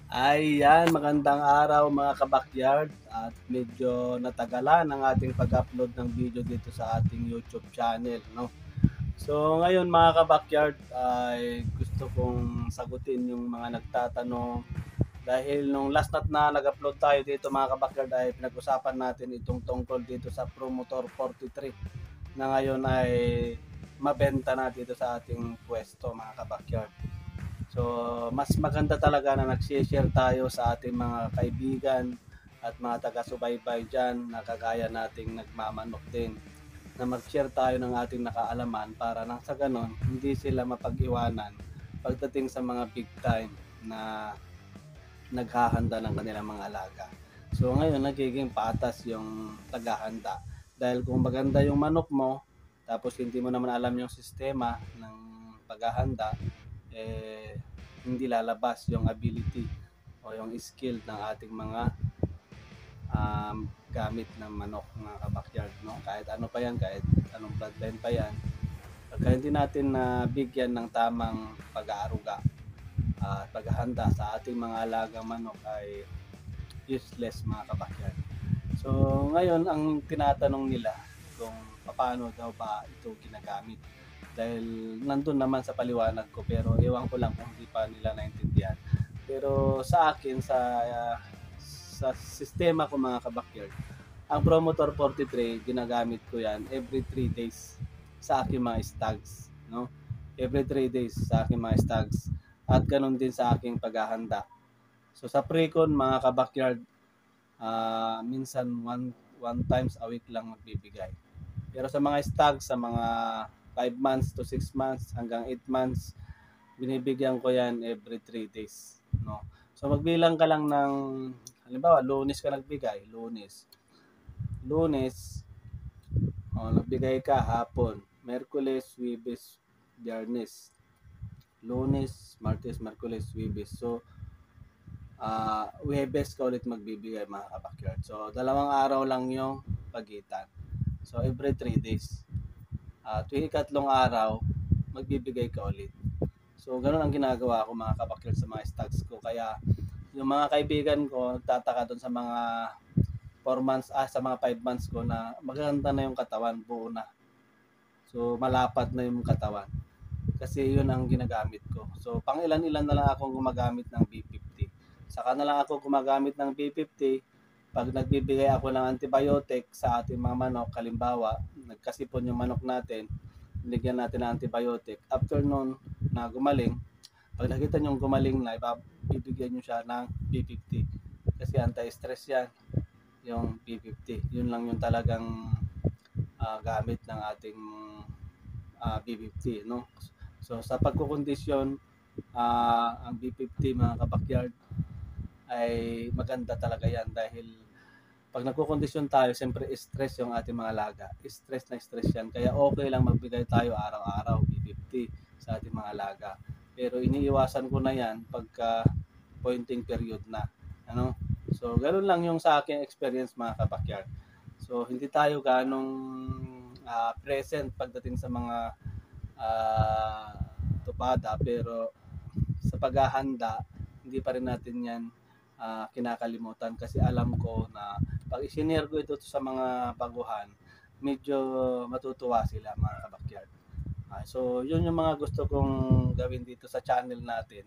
Ayan, magandang araw mga kabakyard at medyo natagalan ang ating pag-upload ng video dito sa ating YouTube channel, no? So ngayon mga kabakyard ay gusto kong sagutin yung mga nagtatanong dahil nung last na nag-upload tayo dito mga kabakyard ay pinag-usapan natin itong tungkol dito sa Promotor 43 na ngayon ay mabenta na dito sa ating pwesto mga kabakyard. So, mas maganda talaga na nag-share tayo sa ating mga kaibigan at mga taga-subaybay dyan na kagaya nating nagmamanok din. Na mag-share tayo ng ating nakaalaman para nang sa ganon, hindi sila mapag-iwanan pagdating sa mga big time na naghahanda ng kanilang mga alaga. So ngayon nagiging patas yung taghahanda. Dahil kung maganda yung manok mo, tapos hindi mo naman alam yung sistema ng paghahanda, hindi lalabas yung ability o yung skill ng ating mga gamit ng manok mga kabakyard, no? Kahit ano pa yan, kahit anong bloodline pa yan, pagka hindi natin bigyan ng tamang pag-aaruga at paghahanda sa ating mga alagang manok ay useless mga kabakyard. So ngayon ang tinatanong nila kung paano daw ba ito ginagamit, dahil nandun naman sa paliwanag ko pero ewan ko lang kung hindi pa nila naintindihan. Pero sa akin sa sistema ko mga kabakyard, ang Promotor 43 ginagamit ko yan every 3 days sa aking mga stags, no? Every 3 days sa aking mga stags at ganun din sa aking paghahanda. So sa pre-con mga kabakyard, minsan one times a week lang magbibigay. Pero sa mga stag, sa mga 5 months to 6 months hanggang 8 months, binibigyan ko yan every 3 days, no? So magbilang ka lang ng halimbawa, Lunes ka nagbigay, Lunes, nagbigay ka hapon, Merkules, Huwebes, Biyernes, Lunes, Martes, Merkules, Huwebes. So Huwebes ka ulit magbibigay mga kabakyard. So 2 araw lang yung pagitan. So every 3 days. Tuwing ikatlong araw, magbibigay ka ulit. So ganun ang ginagawa ko mga kabakyard sa mga stocks ko. Kaya yung mga kaibigan ko nagtataka doon sa mga 4 months, sa mga 5 months ko na maganda na yung katawan, buo na. So malapad na yung katawan. Kasi yun ang ginagamit ko. So pang ilan-ilan na lang akong gumagamit ng B50. Saka na lang ako gumagamit ng B50 pag nagbibigay ako ng antibiotic sa ating mga manok. Halimbawa, nagkasipon yung manok natin, binigyan natin ng antibiotic. After nun na gumaling, pag nakita nyo gumaling na, bibigyan nyo siya ng B50. Kasi anti-stress yan, yung B50. Yun lang yung talagang gamit ng ating B50, no? So sa pagkukondisyon, ang B50 mga kabakyard ay maganda talaga yan dahil pag nagkukondisyon tayo, siyempre stress yung ating mga alaga. Stress na stress yan. Kaya okay lang magbigay tayo araw-araw B50 sa ating mga alaga. Pero iniiwasan ko na yan pagka pointing period na. Ano? So, ganoon lang yung sa aking experience mga kabakyard. So, hindi tayo ganong present pagdating sa mga tupada, pero sa paghahanda, hindi pa rin natin yan kinakalimutan kasi alam ko na pag isinare ko ito sa mga baguhan, medyo matutuwa sila mga kabakyard. So yun yung mga gusto kong gawin dito sa channel natin,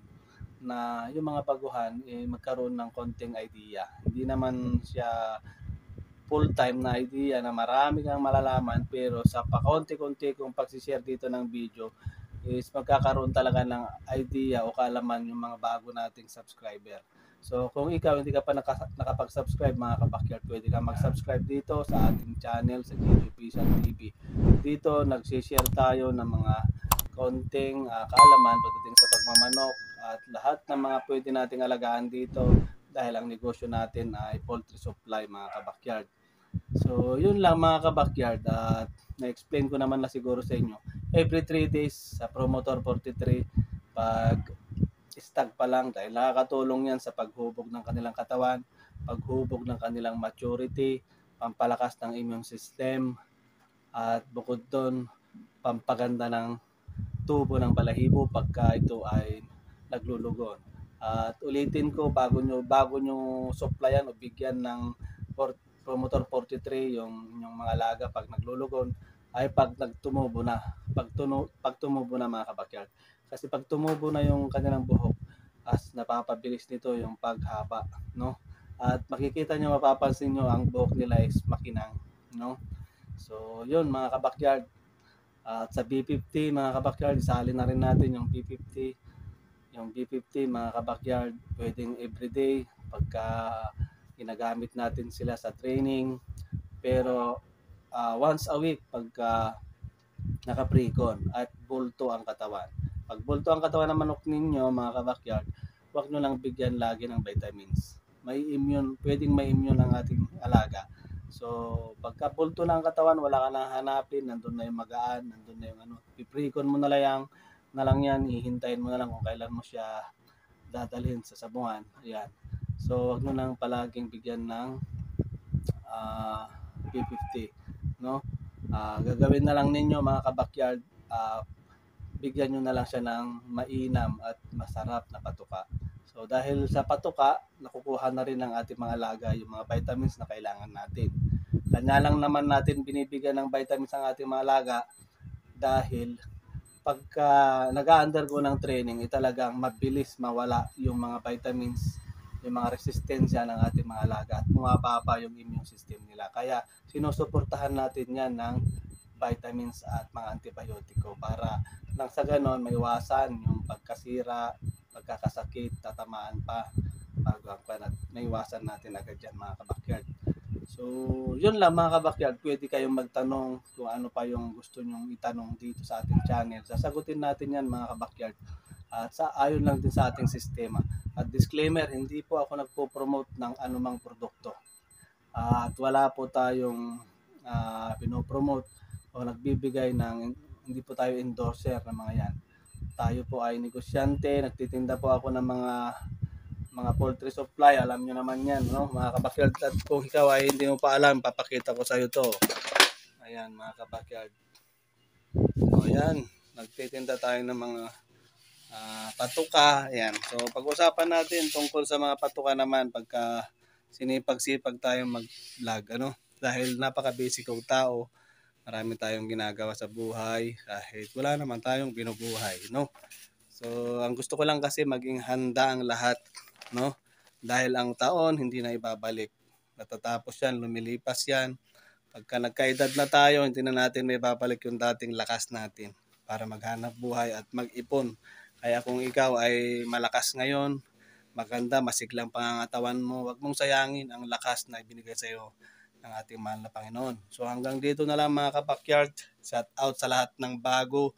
na yung mga baguhan magkaroon ng konting idea. Hindi naman siya full-time na idea na marami kang malalaman, pero sa pakonti-konti kong pagsishare dito ng video is magkakaroon talaga ng idea o kaalaman yung mga bago nating subscriber. So kung ikaw hindi ka pa nakapag-subscribe mga kabakyard, pwede ka mag-subscribe dito sa ating channel sa GG Pisan TV. Dito nagsishare tayo ng mga konting kaalaman pagdating sa pagmamanok at lahat ng mga pwede nating alagaan dito, dahil ang negosyo natin ay poultry supply mga kabakyard. So yun lang mga kabakyard, at na-explain ko naman na siguro sa inyo. Every 3 days sa Promotor 43, pag stag pa lang, dahil nakakatulong yan sa paghubog ng kanilang katawan, paghubog ng kanilang maturity, pampalakas ng immune system, at bukod doon, pampaganda ng tubo ng balahibo pagka ito ay naglulugon. At ulitin ko, bago nyo supplyan o bigyan ng promoter 43 yung mga alaga pag naglulugon, ay pag nagtumubo na. Pag tumubo na mga kabakyard. Kasi pag tumubo na yung kanilang buhok, napapabilis nito yung paghaba, no? At makikita nyo, mapapansin nyo, ang buhok nila is makinang, no? So, yun mga kabakyard. At sa B50 mga kabakyard, isali na rin natin yung B50. Yung B50 mga kabakyard, pwedeng everyday pagka ginagamit natin sila sa training. Pero once a week pagka naka-precon at bulto ang katawan. Pag bulto ang katawan ng manok ninyo mga kabakyard, huwag nyo lang bigyan lagi ng vitamins. Pwedeng may immune ang ating alaga. So, pagka bulto na ang katawan, wala ka nang hanapin, nandun na yung magaan, nandun na yung piprecon mo na lang yan, hihintayin mo na lang kung kailan mo siya dadalhin sa sabungan. Ayan. So, wag mo nang palaging bigyan ng P50, no? Gagawin na lang ninyo mga kabakyard, bigyan nyo na lang siya ng mainam at masarap na patuka. So dahil sa patuka, nakukuha na rin ng ating mga alaga yung mga vitamins na kailangan natin. Kanya lang naman natin binibigyan ng vitamins ang ating mga alaga dahil pagka nag-undergo ng training, talagang mabilis mawala yung mga vitamins, yung mga resistensya ng ating mga alaga at bumababa yung immune system nila. Kaya sinusuportahan natin yan ng vitamins at mga antibiotiko para nang sa ganon maiwasan yung pagkasira, pagkakasakit, tatamaan pa at maiwasan natin agad yan mga kabakyard. So, yun lang mga kabakyard. Pwede kayong magtanong kung ano pa yung gusto nyong itanong dito sa ating channel. Sasagutin natin yan mga kabakyard. At ayon lang din sa ating sistema. At disclaimer, hindi po ako nagpo-promote ng anumang produkto. At wala po tayong pinopromote o nagbibigay ng, hindi po tayo endorser ng mga yan. Tayo po ay negosyante, nagtitinda po ako ng mga poultry supply, alam nyo naman yan, no? Mga kabakyard, at kung ikaw ay hindi mo pa alam, papakita ko sa iyo to. Ayan mga kabakyard. So ayan, nagtitinda tayo ng mga patuka. Ayan. So pag-usapan natin tungkol sa mga patuka naman pagka sinipag-sipag tayong mag-vlog, ano? Dahil napaka-busy kong tao, marami tayong ginagawa sa buhay kahit wala naman tayong binubuhay, no? So ang gusto ko lang kasi maging handa ang lahat, no? Dahil ang taon hindi na ibabalik. Natatapos yan, lumilipas yan. Pagka nagkaedad na tayo, hindi na natin may babalik yung dating lakas natin para maghanap buhay at mag-ipon. Kaya kung ikaw ay malakas ngayon, maganda, masiglang pangangatawan mo, wag mong sayangin ang lakas na ibinigay sa iyo ng ating mahal na Panginoon. So hanggang dito na lang mga kabakyard. Shout out sa lahat ng bago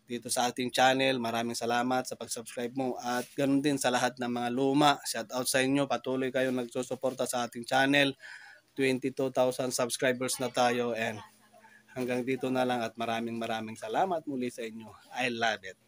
dito sa ating channel. Maraming salamat sa pag-subscribe mo at ganoon din sa lahat ng mga luma. Shout out sa inyo. Patuloy kayong nagsusuporta sa ating channel. 22,000 subscribers na tayo and hanggang dito na lang at maraming salamat muli sa inyo. I love it.